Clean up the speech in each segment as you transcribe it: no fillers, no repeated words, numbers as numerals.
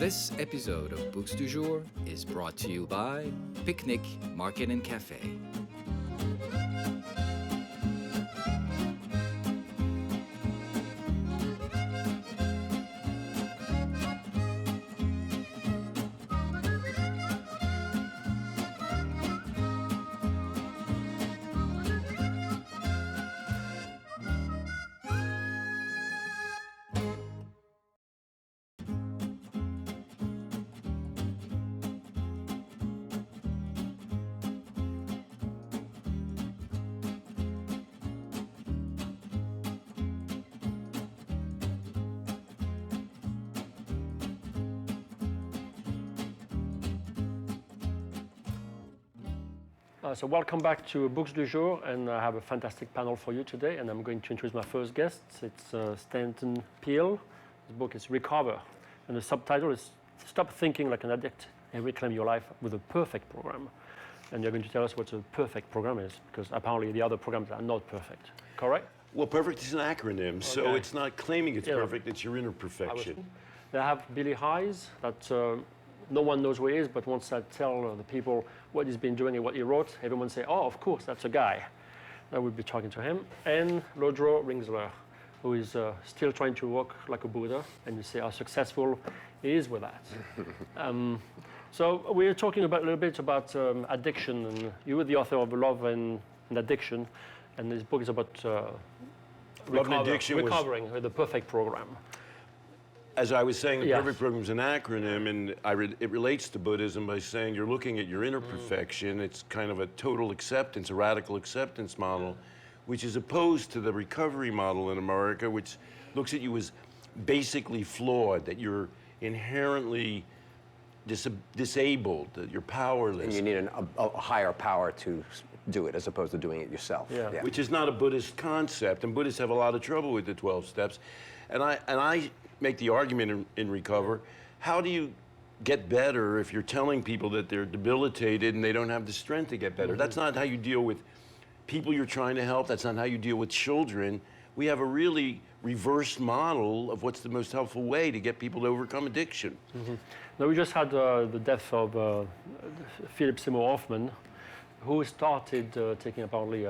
This episode of Books du Jour is brought to you by Picnic Market and Cafe. So welcome back to Books du Jour, and I have a fantastic panel for you today, and I'm going to introduce my first guest. It's Stanton Peele. His book is Recover, and the subtitle is Stop Thinking Like an Addict and Reclaim Your Life with a Perfect Program. And you're going to tell us what a perfect program is, because apparently the other programs are not perfect, correct? Well, perfect is an acronym, so it's not claiming it's perfect, it's your inner perfection. They have Billy Hayes, that no one knows who he is, but once I tell the people what he's been doing and what he wrote, everyone say, oh, of course, that's a guy. I will be talking to him. And Lodro Rinzler, who is still trying to walk like a Buddha, and you see how successful he is with that. So we're talking a little bit about addiction, and you were the author of Love and Addiction, and this book is about recovering with the perfect program. As I was saying, the perfect program is an acronym, and it relates to Buddhism by saying you're looking at your inner perfection. It's kind of a total acceptance, a radical acceptance model, which is opposed to the recovery model in America, which looks at you as basically flawed, that you're inherently disabled, that you're powerless. And you need a higher power to do it as opposed to doing it yourself. Yeah. Which is not a Buddhist concept, and Buddhists have a lot of trouble with the 12 steps. And I make the argument in Recover, how do you get better if you're telling people that they're debilitated and they don't have the strength to get better? That's not how you deal with people you're trying to help. That's not how you deal with children. We have a really reversed model of what's the most helpful way to get people to overcome addiction. Now, we just had the death of Philip Seymour Hoffman, who started taking apparently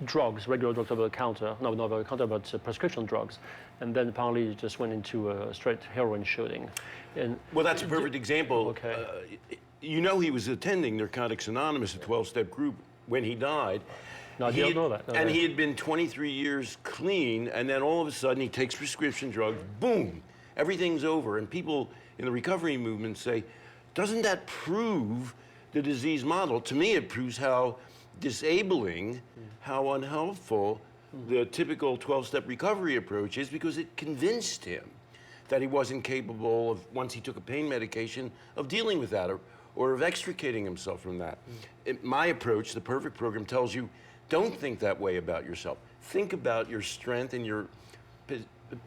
drugs, regular drugs over the counter, not over the counter, but prescription drugs, and then apparently just went into a straight heroin shooting. And well, that's a perfect example. Okay. You know, he was attending Narcotics Anonymous, a 12-step group, when he died. No, I didn't know that. No, and he had been 23 years clean, and then all of a sudden he takes prescription drugs, boom, everything's over. And people in the recovery movement say, doesn't that prove the disease model? To me, it proves how disabling, how unhelpful the typical 12-step recovery approach is, because it convinced him that he wasn't capable of, once he took a pain medication, of dealing with that or of extricating himself from that. My approach, the perfect program, tells you, don't think that way about yourself. Think about your strength and your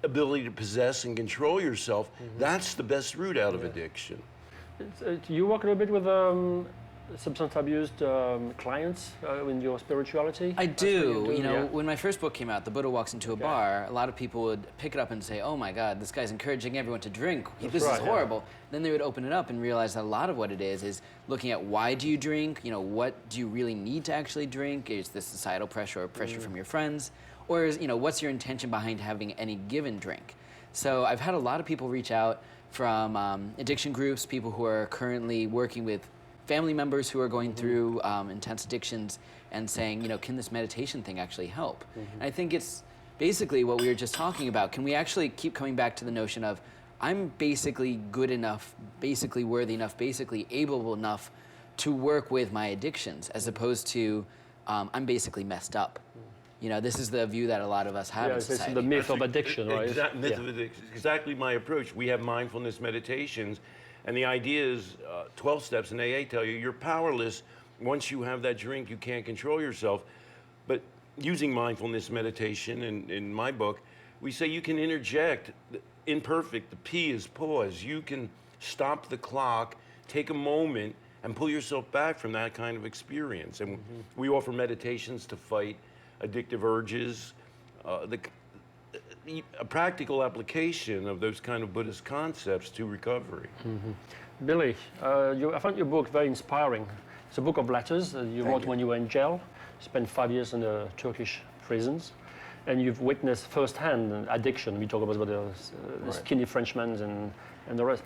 ability to possess and control yourself. That's the best route out of addiction. You work a little bit with substance abused clients in your spirituality? I do. You know, when my first book came out, The Buddha Walks into a Bar, a lot of people would pick it up and say, oh my God, this guy's encouraging everyone to drink. This is horrible. Then they would open it up and realize that a lot of what it is looking at why do you drink? You know, what do you really need to actually drink? Is this societal pressure or pressure from your friends? Or is, you know, what's your intention behind having any given drink? So I've had a lot of people reach out from addiction groups, people who are currently working with family members who are going through intense addictions, and saying, you know, can this meditation thing actually help? And I think it's basically what we were just talking about. Can we actually keep coming back to the notion of, I'm basically good enough, basically worthy enough, basically able enough to work with my addictions, as opposed to, I'm basically messed up. You know, this is the view that a lot of us have in society. It's the myth of addiction, right? Myth of addiction. Exactly my approach. We have mindfulness meditations, and the idea is 12 steps in AA tell you you're powerless. Once you have that drink, you can't control yourself. But using mindfulness meditation in my book, we say you can interject imperfect. The P is pause. You can stop the clock, take a moment, and pull yourself back from that kind of experience. And we offer meditations to fight addictive urges. a practical application of those kind of Buddhist concepts to recovery. Billy, I found your book very inspiring. It's a book of letters that you wrote when you were in jail. You spent 5 years in the Turkish prisons, and you've witnessed firsthand addiction. We talk about the skinny Frenchmen and the rest.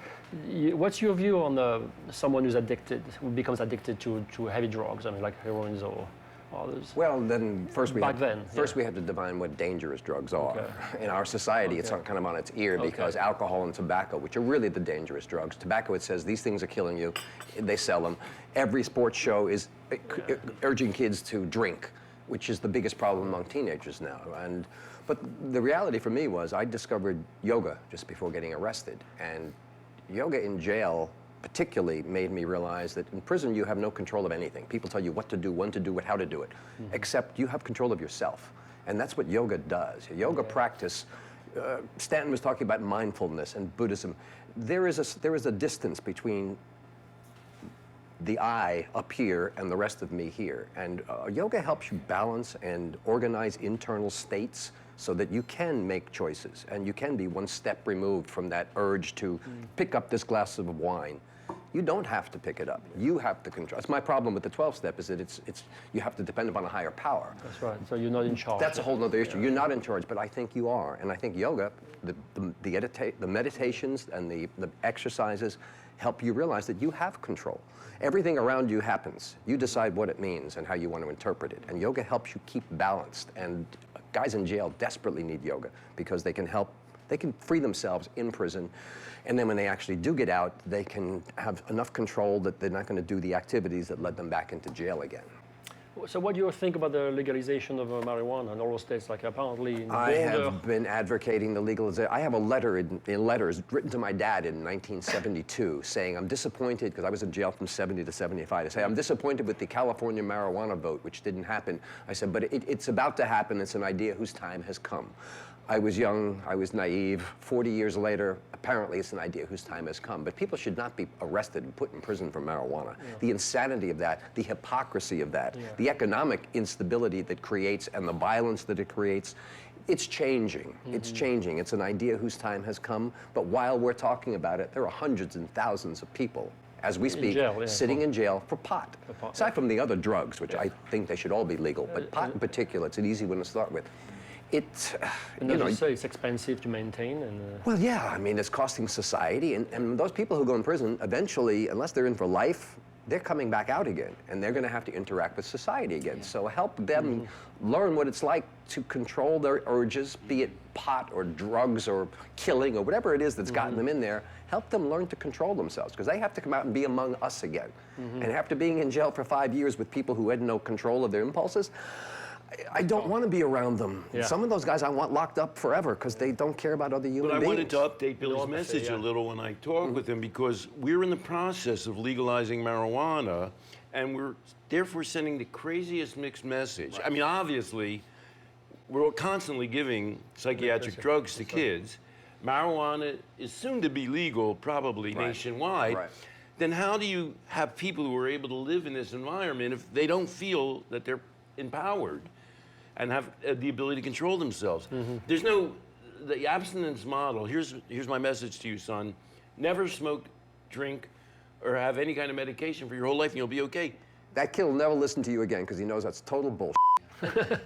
What's your view on someone who's addicted, who becomes addicted to heavy drugs, I mean, like heroin or others? Well, then first we have to define what dangerous drugs are. Okay. In our society, it's kind of on its ear because alcohol and tobacco, which are really the dangerous drugs. Tobacco, it says these things are killing you. They sell them. Every sports show is urging kids to drink, which is the biggest problem among teenagers now. But the reality for me was I discovered yoga just before getting arrested. And yoga in jail particularly made me realize that in prison you have no control of anything. People tell you what to do, when to do it, how to do it, except you have control of yourself. And that's what yoga does. Yoga practice, Stanton was talking about mindfulness and Buddhism. There is a distance between the I up here and the rest of me here. And yoga helps you balance and organize internal states so that you can make choices and you can be one step removed from that urge to pick up this glass of wine. You don't have to pick it up. You have to control. That's my problem with the 12-step is that you have to depend upon a higher power. That's right. So you're not in charge. That's a whole other issue. You're not in charge, but I think you are. And I think yoga, the meditations and the exercises help you realize that you have control. Everything around you happens. You decide what it means and how you want to interpret it. And yoga helps you keep balanced. And guys in jail desperately need yoga because they can free themselves in prison. And then when they actually do get out, they can have enough control that they're not going to do the activities that led them back into jail again. So what do you think about the legalization of marijuana in all states? Like apparently in the I have been advocating the legalization. I have a letter in letters written to my dad in 1972 saying I'm disappointed, because I was in jail from 70 to 75, to say I'm disappointed with the California marijuana vote, which didn't happen. I said, but it's about to happen. It's an idea whose time has come. I was young, I was naive. 40 years later, apparently it's an idea whose time has come. But people should not be arrested and put in prison for marijuana. Yeah. The insanity of that, the hypocrisy of that, the economic instability that creates and the violence that it creates, it's changing. It's changing. It's an idea whose time has come. But while we're talking about it, there are hundreds and thousands of people as we speak, sitting in jail for pot. Aside from the other drugs, which I think they should all be legal, but pot in particular, it's an easy one to start with. And as you say, it's expensive to maintain. Well, yeah, I mean, it's costing society. And those people who go in prison, eventually, unless they're in for life, they're coming back out again. And they're going to have to interact with society again. So help them learn what it's like to control their urges, be it pot or drugs or killing or whatever it is that's gotten them in there. Help them learn to control themselves, because they have to come out and be among us again. And after being in jail for 5 years with people who had no control of their impulses, I don't want to be around them. Yeah. Some of those guys I want locked up forever because they don't care about other human beings. But I wanted to update Billy's message a little when I talked with him, because we're in the process of legalizing marijuana, and we're therefore sending the craziest mixed message. I mean, obviously, we're constantly giving psychiatric drugs to kids. Marijuana is soon to be legal, probably nationwide. Then how do you have people who are able to live in this environment if they don't feel that they're empowered and have the ability to control themselves? There's the abstinence model. Here's my message to you, son. Never smoke, drink, or have any kind of medication for your whole life, and you'll be okay. That kid will never listen to you again because he knows that's total bullshit.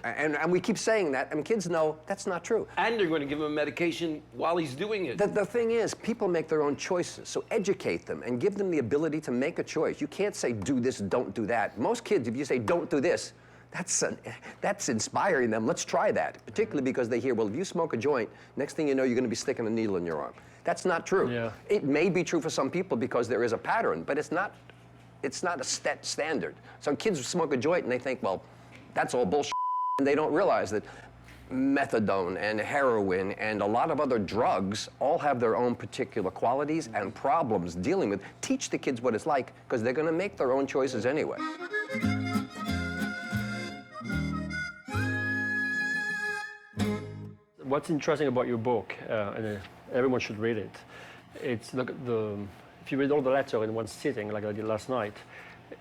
and we keep saying that, and kids know that's not true. And they're going to give him medication while he's doing it. The thing is, people make their own choices, so educate them and give them the ability to make a choice. You can't say, do this, don't do that. Most kids, if you say, don't do this, that's inspiring them. Let's try that, particularly because they hear, well, if you smoke a joint, next thing you know, you're going to be sticking a needle in your arm. That's not true. Yeah. It may be true for some people because there is a pattern, but it's not a standard. So kids smoke a joint and they think, well, that's all bullshit. And they don't realize that methadone and heroin and a lot of other drugs all have their own particular qualities and problems dealing with. Teach the kids what it's like, because they're going to make their own choices anyway. What's interesting about your book, and everyone should read it, it's if you read all the letters in one sitting, like I did last night,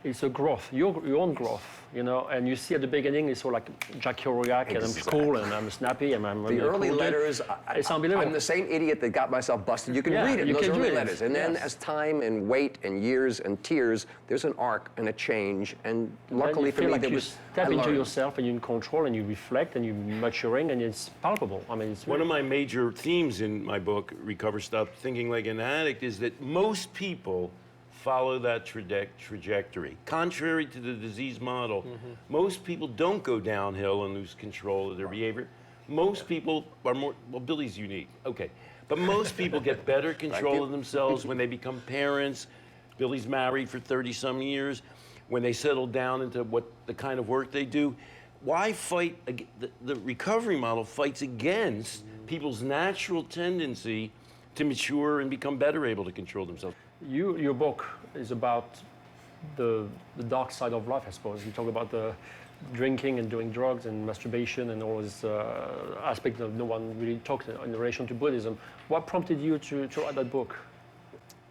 it's a growth, your own growth, you know. And you see at the beginning, it's all like Jack Kerouac, and I'm cool, and I'm snappy, and I'm the early cool letters. It's unbelievable. I'm the same idiot that got myself busted. You can read it in those early letters, and then as time and weight and years and tears, there's an arc and a change. And luckily for me, like there you was. step into yourself, and you're in control, and you reflect, and you're maturing, and it's palpable. I mean, it's one of my major themes in my book, Recover, Stop Thinking Like an Addict, is that most people follow that trajectory. Contrary to the disease model, most people don't go downhill and lose control of their behavior. Most people are more, well, Billy's unique, okay. But most people get better control of themselves when they become parents. Billy's married for 30-some years. When they settle down into the kind of work they do. Why fight, the recovery model fights against people's natural tendency to mature and become better able to control themselves. Your book is about the dark side of life, I suppose. You talk about the drinking and doing drugs and masturbation and all these aspects that no one really talks in relation to Buddhism. What prompted you to write that book?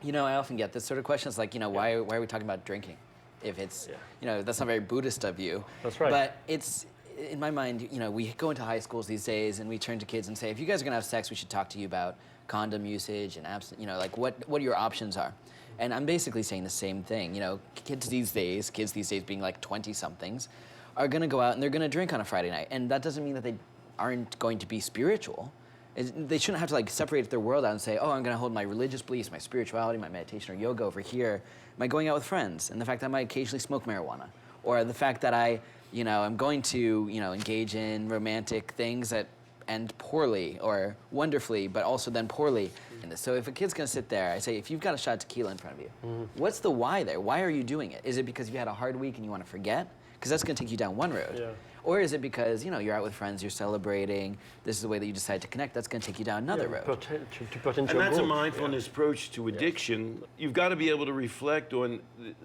You know, I often get this sort of question. It's like, you know, why are we talking about drinking? If it's, you know, that's not very Buddhist of you. That's right. But it's, in my mind, you know, we go into high schools these days and we turn to kids and say, if you guys are gonna have sex, we should talk to you about condom usage and you know, like what your options are. And I'm basically saying the same thing. You know, kids these days being like 20-somethings, are gonna go out and they're gonna drink on a Friday night. And that doesn't mean that they aren't going to be spiritual. They shouldn't have to like separate their world out and say, oh, I'm gonna hold my religious beliefs, my spirituality, my meditation or yoga over here. Am I going out with friends? And the fact that I might occasionally smoke marijuana. Or the fact that I, you know, I'm going to, you know, engage in romantic things that end poorly or wonderfully, but also then poorly. And so if a kid's gonna sit there, I say, if you've got a shot of tequila in front of you, what's the why there? Why are you doing it? Is it because you had a hard week and you wanna forget? Because that's gonna take you down one road. Yeah. Or is it because, you know, you're out with friends, you're celebrating, this is the way that you decide to connect, that's gonna take you down another road. To put into And that's a goal. mindfulness approach to addiction. You've got to be able to reflect on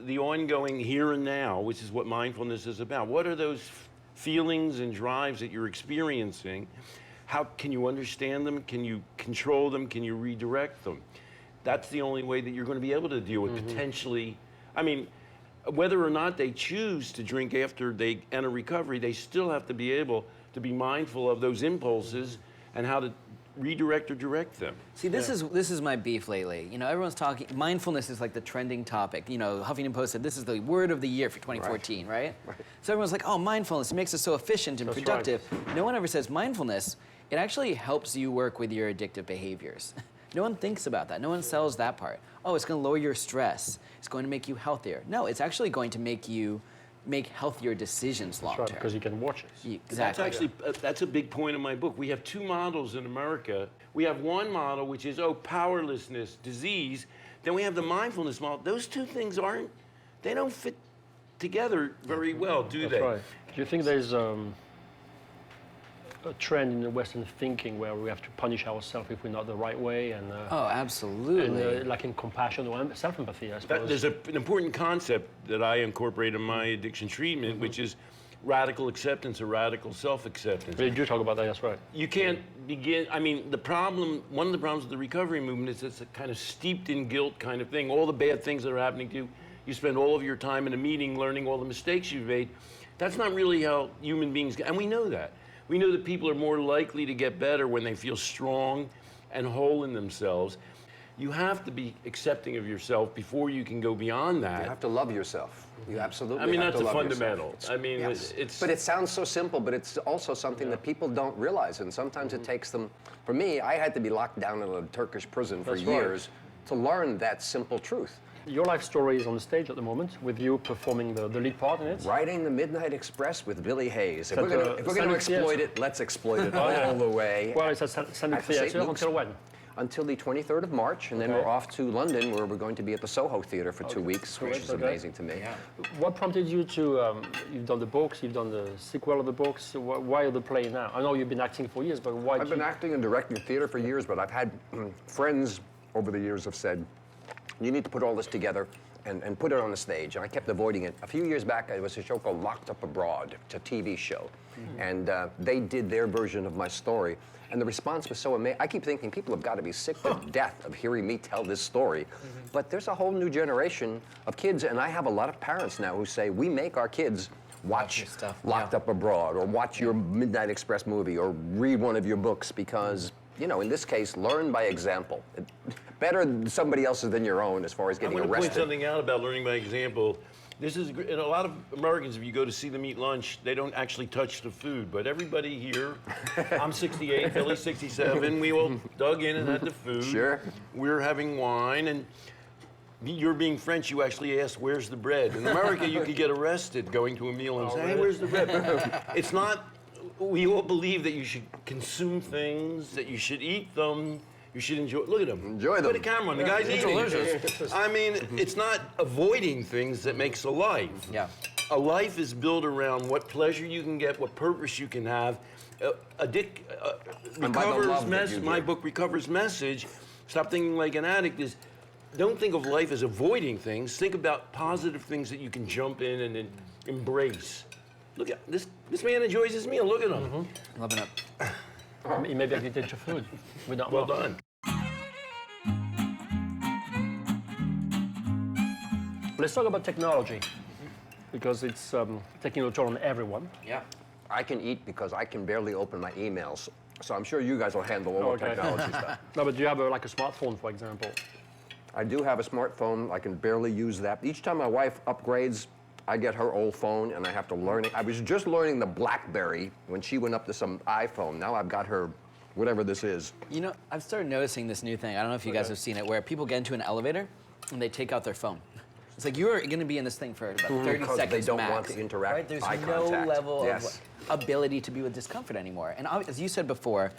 the ongoing here and now, which is what mindfulness is about. What are those feelings and drives that you're experiencing? How can you understand them? Can you control them? Can you redirect them? That's the only way that you're going to be able to deal with potentially, I mean, whether or not they choose to drink after they enter recovery, they still have to be able to be mindful of those impulses and how to redirect or direct them. See, this is my beef lately. You know, everyone's talking, mindfulness is like the trending topic. You know, Huffington Post said this is the word of the year for 2014, right? So everyone's like, oh, mindfulness, it makes us so efficient and productive. No one ever says mindfulness, it actually helps you work with your addictive behaviors. No one thinks about that. No one sells that part. Oh, it's going to lower your stress. It's going to make you healthier. No, it's actually going to make you make healthier decisions long term. That's right, because you can watch it. Exactly. That's actually, that's a big point in my book. We have two models in America. We have one model, which is, oh, powerlessness, disease. Then we have the mindfulness model. Those two things they don't fit together very well, do they? That's right. Do you think there's a trend in the Western thinking where we have to punish ourselves if we're not the right way, and oh, absolutely. and lacking compassion or self-empathy, I suppose. There's an important concept that I incorporate in my addiction treatment, which is radical acceptance or radical self-acceptance. We do talk about that, that's right. You can't begin, I mean, one of the problems with the recovery movement is it's a kind of steeped in guilt kind of thing. All the bad things that are happening to you, you spend all of your time in a meeting learning all the mistakes you've made. That's not really how human beings get, and we know that. We know that people are more likely to get better when they feel strong and whole in themselves. You have to be accepting of yourself before you can go beyond that. You have to love yourself. You absolutely I mean, have that's to a love fundamental. yourself. I mean, Yes. it's... But it sounds so simple, but it's also something that people don't realize, and sometimes it takes them... For me, I had to be locked down in a Turkish prison for years to learn that simple truth. Your life story is on the stage at the moment, with you performing the lead part in it. Riding the Midnight Express with Billy Hayes. If we're going to Stanton exploit it, let's exploit it all the way. Well, it's at Stanton Theatre until when? Until the 23rd of March, and then we're off to London, where we're going to be at the Soho Theatre for 2 weeks, which is amazing to me. Yeah. What prompted you to, you've done the books, you've done the sequel of the books, why the play now? I know you've been acting for years, but why I've been acting and directing theatre for years, but I've had friends over the years have said, you need to put all this together and put it on the stage, and I kept avoiding it. A few years back, there was a show called Locked Up Abroad. It's a TV show, and they did their version of my story, and the response was so amazing. I keep thinking people have got to be sick to death of hearing me tell this story, but there's a whole new generation of kids, and I have a lot of parents now who say, we make our kids watch stuff, Locked Up Abroad, or watch your Midnight Express movie, or read one of your books, because, you know, in this case, learn by example. Better somebody else's than your own as far as getting I'm going to arrested. point something out about learning by example. This is, and a lot of Americans, if you go to see them eat lunch, they don't actually touch the food. But everybody here, I'm 68, Philly's 67, we all dug in and had the food. Sure. We're having wine, and you're being French, you actually ask, where's the bread? In America, you could get arrested going to a meal and say, hey, where's the bread? It's not, we all believe that you should consume things, that you should eat them, you should enjoy. Look at them. Enjoy them. Put a camera on. The guy's eating. Delicious. I mean, it's not avoiding things that makes a life. Yeah. A life is built around what pleasure you can get, what purpose you can have. My book, Recover's message, Stop Thinking Like an Addict, is don't think of life as avoiding things. Think about positive things that you can jump in and embrace. Look at this. This man enjoys his meal. Look at him. Loving it. He maybe addicted to food. We don't Well know. done. Let's talk about technology, because it's taking a toll on everyone. Yeah. I can eat because I can barely open my emails. So I'm sure you guys will handle all the Okay. technology stuff. No, but do you have like a smartphone, for example? I do have a smartphone. I can barely use that. Each time my wife upgrades, I get her old phone and I have to learn it. I was just learning the BlackBerry when she went up to some iPhone. Now I've got her, whatever this is. You know, I've started noticing this new thing. I don't know if you guys have seen it, where people get into an elevator and they take out their phone. It's like you're going to be in this thing for about 30 Because seconds they don't max, want to interact, right? There's eye no contact. level Yes. of ability to be with discomfort anymore. And as you said before,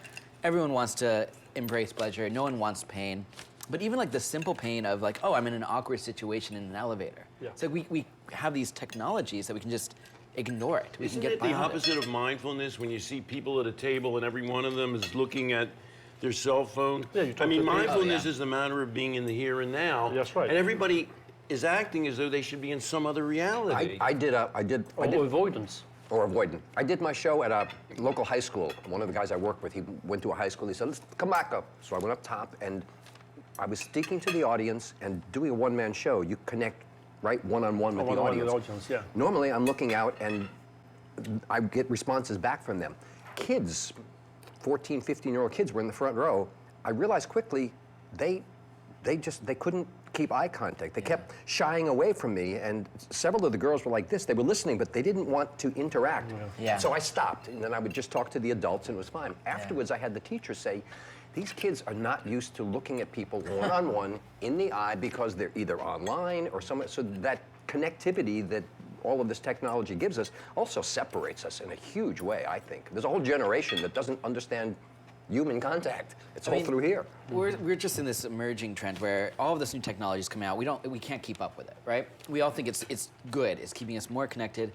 everyone wants to embrace pleasure. No one wants pain. But even like the simple pain of like, oh, I'm in an awkward situation in an elevator. Yeah. It's like we have these technologies that we can just ignore it. We Isn't can get it the beyond opposite of mindfulness when you see people at a table and every one of them is looking at their cell phone? Yeah, you talk I mean, to people. mindfulness Oh, yeah. is the matter of being in the here and now. That's right. And everybody is acting as though they should be in some other reality. I did Or avoidance. or avoidant. I did my show at a local high school. One of the guys I work with, he went to a high school. He said, let's come back up. So I went up top, and I was speaking to the audience and doing a one-man show. You connect right one-on-one with the One-on-one audience. with the audience, yeah. Normally, I'm looking out, and I get responses back from them. Kids, 14, 15-year-old kids were in the front row. I realized quickly they couldn't keep eye contact. They kept shying away from me, and several of the girls were like this. They were listening, but they didn't want to interact. Yeah. So I stopped, and then I would just talk to the adults, and it was fine. Afterwards, I had the teacher say, these kids are not used to looking at people one-on-one in the eye because they're either online or somewhere. So that connectivity that all of this technology gives us also separates us in a huge way, I think. There's a whole generation that doesn't understand human contact. It's all through here. We're just in this emerging trend where all of this new technology is coming out. We can't keep up with it, right? We all think it's good. It's keeping us more connected,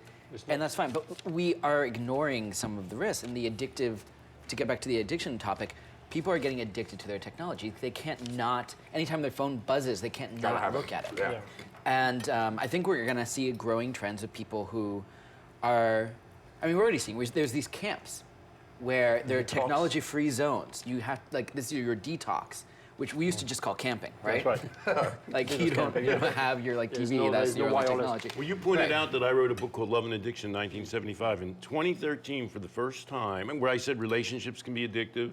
and that's fine. But we are ignoring some of the risks and the addictive. To get back to the addiction topic, people are getting addicted to their technology. They can't not. Anytime their phone buzzes, they can't not look at it. Yeah. And I think we're going to see growing trends of people who are. I mean, we're already seeing. There's these camps where there are technology-free zones. You have this is your detox, which we used to just call camping, right? That's right. Like you don't have your TV. That's your wireless. technology. Well, you pointed out that I wrote a book called Love and Addiction, 1975. In 2013, for the first time, and where I said relationships can be addictive,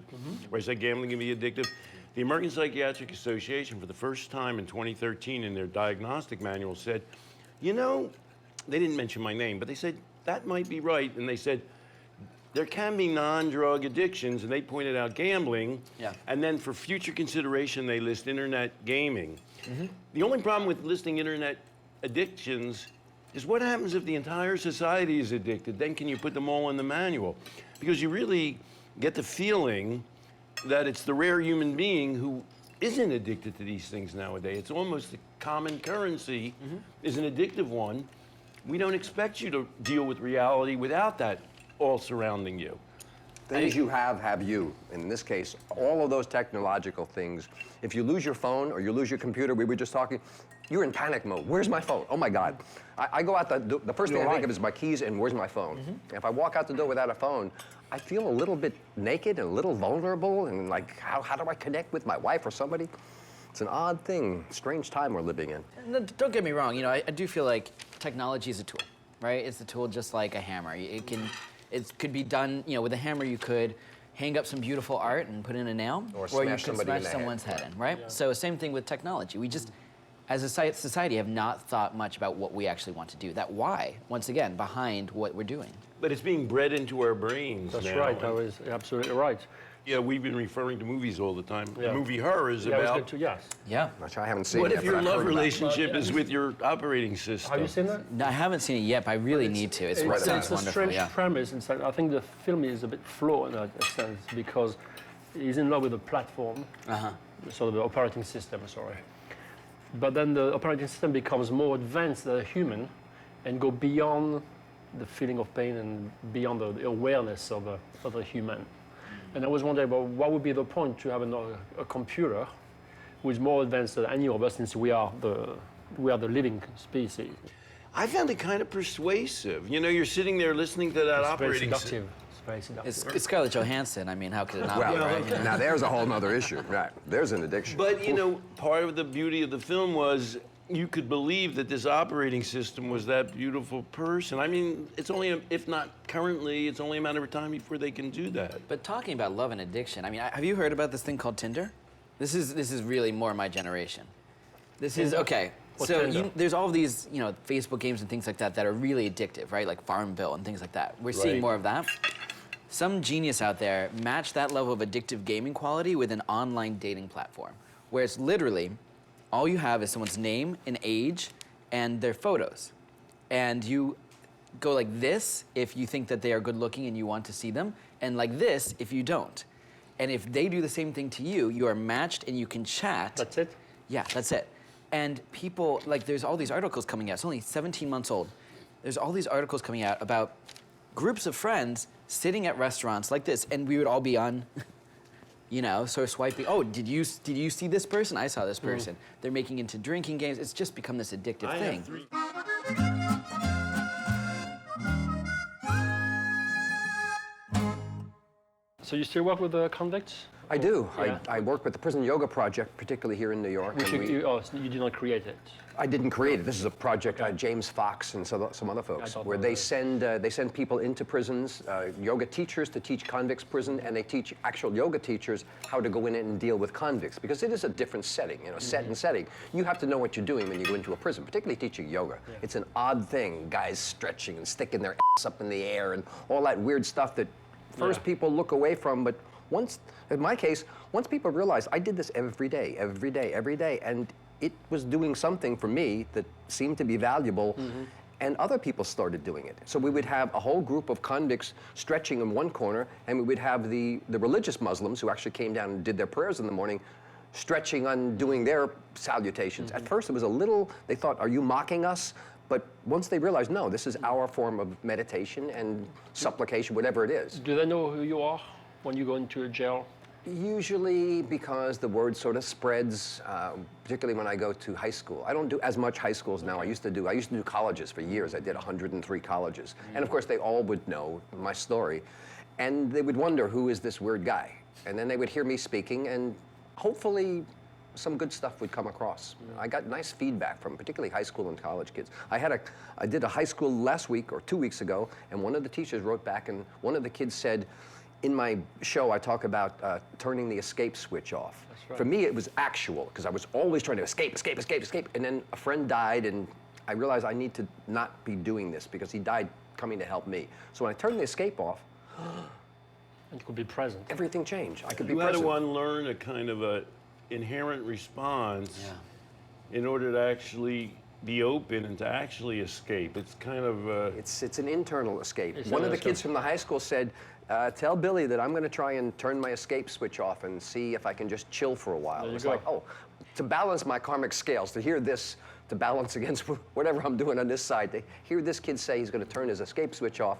where I said gambling can be addictive, the American Psychiatric Association, for the first time in 2013, in their diagnostic manual said, you know, they didn't mention my name, but they said, that might be right. And they said, there can be non-drug addictions, and they pointed out gambling. Yeah. And then for future consideration, they list internet gaming. The only problem with listing internet addictions is what happens if the entire society is addicted? Then can you put them all in the manual? Because you really get the feeling that it's the rare human being who isn't addicted to these things nowadays. It's almost the common currency is an addictive one. We don't expect you to deal with reality without that all surrounding you. Things you have you. In this case, all of those technological things, if you lose your phone or you lose your computer, we were just talking, you're in panic mode. Where's my phone? Oh my God. I go out the first thing I think of is my keys and where's my phone. If I walk out the door without a phone, I feel a little bit naked and a little vulnerable and like, how do I connect with my wife or somebody? It's an odd thing, strange time we're living in. No, don't get me wrong, you know, I do feel like technology is a tool, right? It's a tool just like a hammer. It could be done, you know, with a hammer you could hang up some beautiful art and put in a nail, Or you smash could somebody in smash the someone's head. head in, right? Yeah. So same thing with technology. We just, as a society, have not thought much about what we actually want to do. That why, once again, behind what we're doing. But it's being bred into our brains That's now. right. That was absolutely right. Yeah, we've been referring to movies all the time. Yeah. The movie Her is Yeah, I was about going to, yes. Yeah. Which I haven't seen what yet, if but your I've love heard about. relationship is with your operating system. Have you seen that? No, I haven't seen it yet, but I really need to. It's right It's about sounds a wonderful, strange yeah. premise. In fact, I think the film is a bit flawed in that sense because he's in love with the platform, sort of the operating system, sorry. But then the operating system becomes more advanced than a human and go beyond the feeling of pain and beyond the awareness of a human. And I was wondering about what would be the point to have a computer who is more advanced than any of us, since we are the living species. I found it kind of persuasive. You know, you're sitting there listening to that It's very operating system. seductive. It's very seductive. It's Scarlett Johansson. I mean, how could it not Well, be, right? Yeah. now there's a whole nother issue. Right, there's an addiction. But, you know, part of the beauty of the film was you could believe that this operating system was that beautiful person. I mean, it's only, if not currently, it's only a matter of time before they can do that. But talking about love and addiction, I mean, have you heard about this thing called Tinder? This is really more my generation. This is, okay, What's so Tinder? there's all these, you know, Facebook games and things like that that are really addictive, right? Like Farmville and things like that. We're seeing Right. more of that. Some genius out there matched that level of addictive gaming quality with an online dating platform, where it's literally, all you have is someone's name and age and their photos. And you go like this if you think that they are good looking and you want to see them, and like this if you don't. And if they do the same thing to you, you are matched and you can chat. That's it? Yeah, that's it. And people, like, there's all these articles coming out. It's only 17 months old. There's all these articles coming out about groups of friends sitting at restaurants like this, and we would all be on, you know, sort of swiping. Oh, did you see this person? I saw this person. They're making into drinking games. It's just become this addictive I thing. have 3. So you still work with the convicts? I do. Yeah. I work with the Prison Yoga Project, particularly here in New York. Which and you did not create it. I didn't create it. This is a project by James Fox and some other folks, thought where that they send people into prisons, yoga teachers to teach convicts prison, and they teach actual yoga teachers how to go in and deal with convicts, because it is a different setting, you know, set and setting. You have to know what you're doing when you go into a prison, particularly teaching yoga. Yeah. It's an odd thing, guys stretching and sticking their ass up in the air and all that weird stuff that first Yeah. people look away from, but once, in my case, once people realized I did this every day, and it was doing something for me that seemed to be valuable, and other people started doing it. So we would have a whole group of convicts stretching in one corner, and we would have the religious Muslims who actually came down and did their prayers in the morning, stretching on doing their salutations. At first it was a little, they thought, are you mocking us? But once they realized, no, this is our form of meditation and supplication, whatever it is. Do they know who you are when you go into a jail? Usually because the word sort of spreads, particularly when I go to high school. I don't do as much high schools now. I used to do colleges for years. I did 103 colleges. And of course, they all would know my story. And they would wonder, who is this weird guy? And then they would hear me speaking, and hopefully some good stuff would come across. I got nice feedback from particularly high school and college kids. I did a high school last week or 2 weeks ago, and one of the teachers wrote back, and one of the kids said, in my show, I talk about turning the escape switch off. That's right. For me, it was actual, because I was always trying to escape. And then a friend died, and I realized I need to not be doing this, because he died coming to help me. So when I turned the escape off, And you could be present. everything changed. I could be You had present. to unlearn a kind of a inherent response in order to actually be open and to actually escape. It's kind of It's an internal escape. It's One an of the escape. kids from the high school said, tell Billy that I'm going to try and turn my escape switch off and see if I can just chill for a while. There you It's go. like, oh, to balance my karmic scales, to hear this, to balance against whatever I'm doing on this side, to hear this kid say he's going to turn his escape switch off,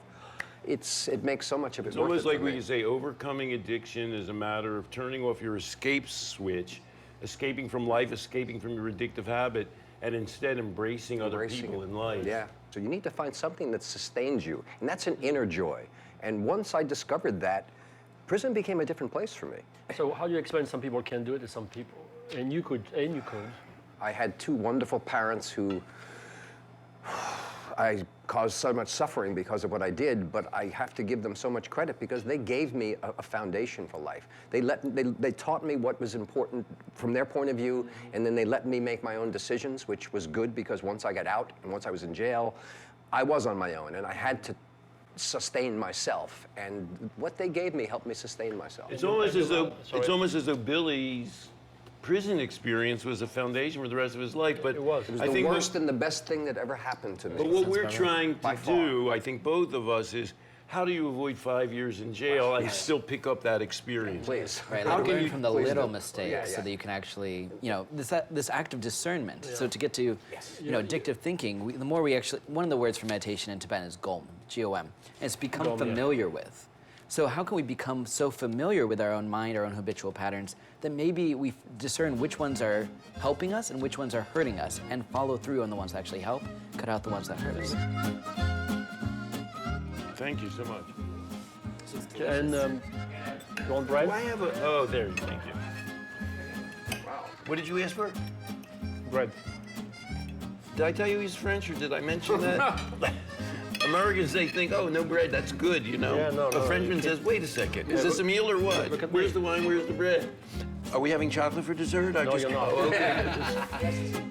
it makes so much of it It's worth almost it like for we me. can say overcoming addiction is a matter of turning off your escape switch, escaping from life, escaping from your addictive habit, and instead embracing other people in life. Yeah. So you need to find something that sustains you, and that's an inner joy. And once I discovered that, prison became a different place for me. So how do you explain some people can do it to some people? And you could. I had two wonderful parents who I caused so much suffering because of what I did, but I have to give them so much credit because they gave me a foundation for life. They taught me what was important from their point of view, and then they let me make my own decisions, which was good because once I got out and once I was in jail, I was on my own, and I had to sustain myself. And what they gave me helped me sustain myself. It's almost as though Billy's prison experience was a foundation for the rest of his life, but it was the worst and the best thing that ever happened to me. But what we're trying to do, I think both of us, is how do you avoid 5 years in jail and still pick up that experience? Please. Right, How like can learn you from the please little do. mistakes so that you can actually, this act of discernment. So to get to, addictive thinking, the more we actually, one of the words for meditation in Tibetan is gom, G-O-M, and it's become familiar with. So how can we become so familiar with our own mind, our own habitual patterns, that maybe we discern which ones are helping us and which ones are hurting us, and follow through on the ones that actually help, cut out the ones that hurt us. Thank you so much. And you want bread? Do I have oh, there, thank you. Wow. What did you ask for? Bread. Did I tell you he's French, or did I mention that? Americans, they think, oh, no bread, that's good, Yeah, no, A Frenchman says, wait a second, is this a meal or what? Where's the wine, where's the bread? Are we having chocolate for dessert? No, you're not. Okay.